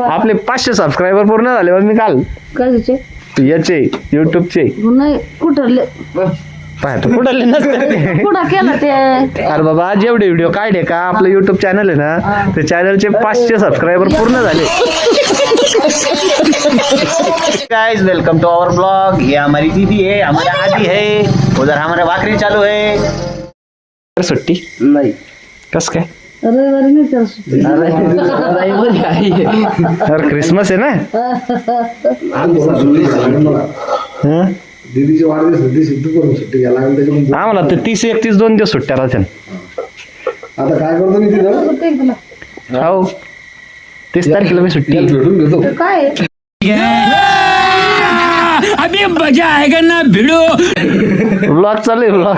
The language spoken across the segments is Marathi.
आपले 500 सबस्क्रायबर पूर्ण झाले मग मी काल कशाचे याचे युट्यूबचे नाही कुठले पाहतो कुठले नसते कुठं केलं ते अरे बाबा जेवढे व्हिडिओ काढले का आपलं युट्यूब चॅनल आहे ना ते चॅनलचे 500 सबस्क्रायबर पूर्ण झाले. Guys welcome to our blog. ये हमारी दीदी है, हमारा आदि है, उधर हमारा भाकरी चालू है. सुट्टी नाही कस काय रविवारी नाही तर सुट्टी. अरे क्रिसमस आहे ना. हं? दीदीची वाढदिवस होती सिद्धू करून सुट्टी घ्यायला लागली त्याच्यामुळे आम्हाला ते 30-31 2 दिवस सुट्ट्या राहत्या. आता काय करतो मी तिथं सुट्टी आहे तुला हो 30 तारखेला मी सुट्टी भेटून घेतो. तर काय आहे? अभी मजा आएगा ना भिड़ो. ब्लॉग चालू आहे ब्लॉग.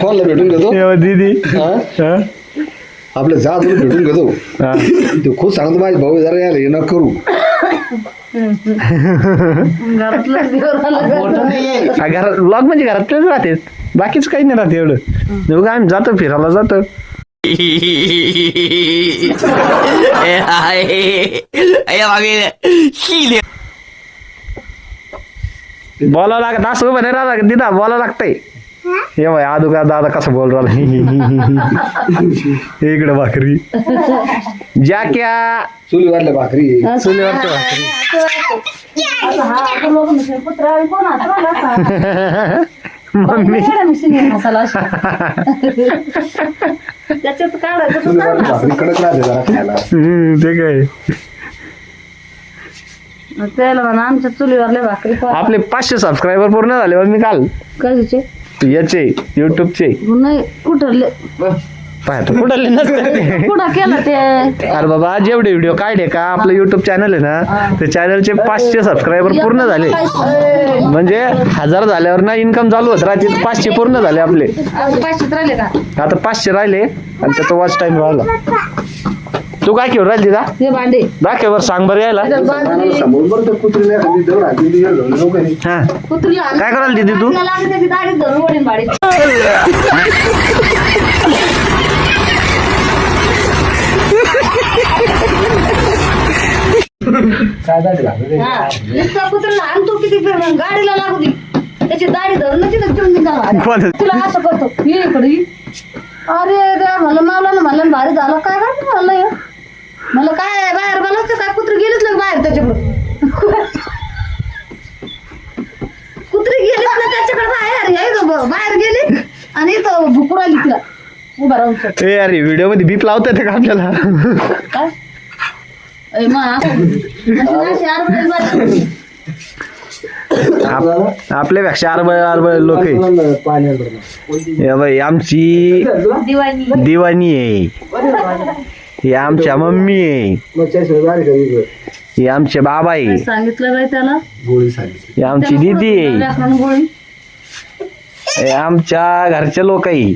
कोणाला भेटून घेतो दीदी हा? आपल्या जा तुम्ही भेटून घेतो. तो खूप सांगतो माझे भाऊ जरा यायला हे न करू. घरातलं देवराला घरात ब्लॉग म्हणजे घरातलेच राहते बाकीच काही नाही राहते एवढं. बघा आम्ही जातो फिरायला जातो. बोलावं लागत असं उभं नाही राहिला दिदा बोलावं लागतंय. हे बाय आदू का दादा कसं बोल राहिला. इकडे भाकरी ज्या क्या चुलीवरल्या भाकरी चुलीवरच्या भाकरी. कुत्रा कोण मम्मी मसाला त्याच्यात काढायचं चुलीवरच्या भाकरी कडक राहते जरा खायला. ते काय त्याला म्हणा आमच्या चुलीवरले भाकरी आपले 500 सबस्क्रायबर पूर्ण झाले मग मी काल कशाचे याचे युट्यूबचे नाही कुठले पाहतो कुठले नसते. कुठं केलं ते अरे बाबा जेवढे व्हिडिओ काढले का आपलं युट्यूब चॅनल आहे ना ते चॅनलचे 500 सबस्क्रायबर पूर्ण झाले म्हणजे 1000 झाल्यावर ना इन्कम चालू होत राहते. 500 पूर्ण झाले आपले. 500 राहिले का आता 500 राहिले आणि त्याचा वॉच टाइम राहिला. तू काय घेऊन राहिली का हे भांडे दाखवर सांग बरं यायला. समोर बरं त्या कुत्रीला एखादी दगड हाकून दिली झालं लोकांनी. हा कुत्रीला काय करायला दीदी तू त्याची दाढी धरून वडील भाडी काय झालं लागलं रे? नुसता कुत्रीला आणि तू किती फिरणार गाडीला लागू दे त्याची दाढी धरून तिथं घेऊन निघाला. कोण? तुला असं करतो ये इकडे ये. अरे देवा मला मावला ना मला भारी झालं काय काय झालं हे? मला काय बाहेर बोलायचं काय कुत्री गेलीच ना बाहेर त्याच्याकडं कुत्री गेलीच ना त्याच्याकडे बाहेर हे बाहेर गेली आणि इथं भुकूर आली तिला उभा राहून शकतो. ए अरे व्हिडिओ मध्ये बीप लावता येते का आपल्याला. काय ए मग आपल्यापेक्षा अरबळ लोक आहे. हे बाई आमची दिवाणी आहे. हे आमच्या मम्मी आहे. हे आमचे बाबा आहे. सांगितलं काय त्याला गोळी सांगितली. हे आमची दीदी आहे. गोळी हे आमच्या घरचे लोक आहे.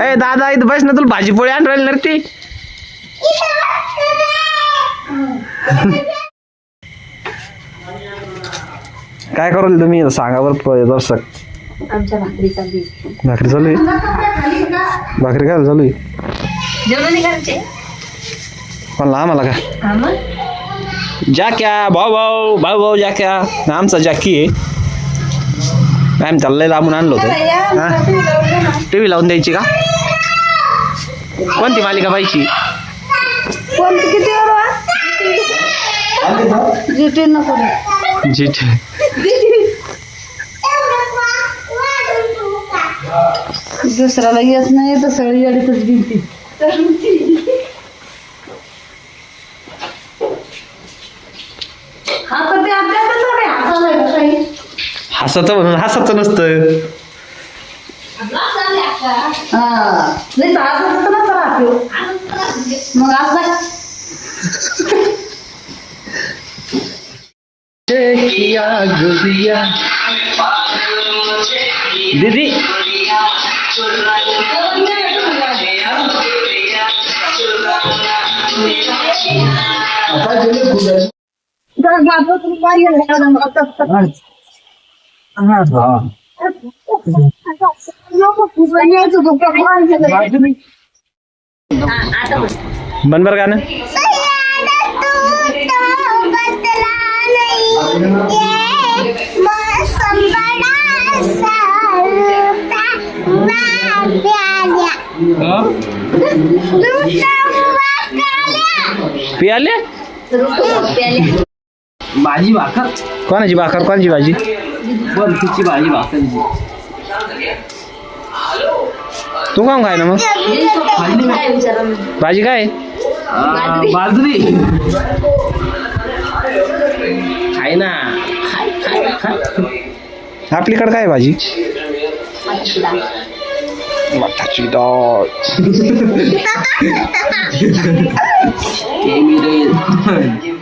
ए दादा इथं बस ना तुला भाजीपोळी आण राहिली ना ती. काय करू तुम्ही सांगा बरं दर्शक. आमच्या भाकरी चालली भाकरी चालू आहे. भाकरी काय चालू आहे जेवण करायचे कोणला आम्हाला का जाक्या भाऊ भाऊ भाऊ भाऊ जाक्या आमचा जाकी आहे. आम्ही चाललंय लांबून आणलो होतो. टीव्ही लावून द्यायची का कोणती मालिका पाहिजे. कोणती किती जीटी नको जीटी दुसऱ्याला येत नाही तर सगळी येडीतच भिंती. हा तर ते आपल्याकडे हसत म्हणून हसत नसतं. हा नाही तर हसत नसतं राहतो मग आज दीदी बन बर गाणं. पियाले भाजी भाकर कोणाची भाकर कोणाची भाजी. बर्फीची भाजी भाकर तू काम खाय ना मग. भाजी काय बाजरी खाय ना खाय आपलीकडे काय भाजी. मठाची डाळ. खाय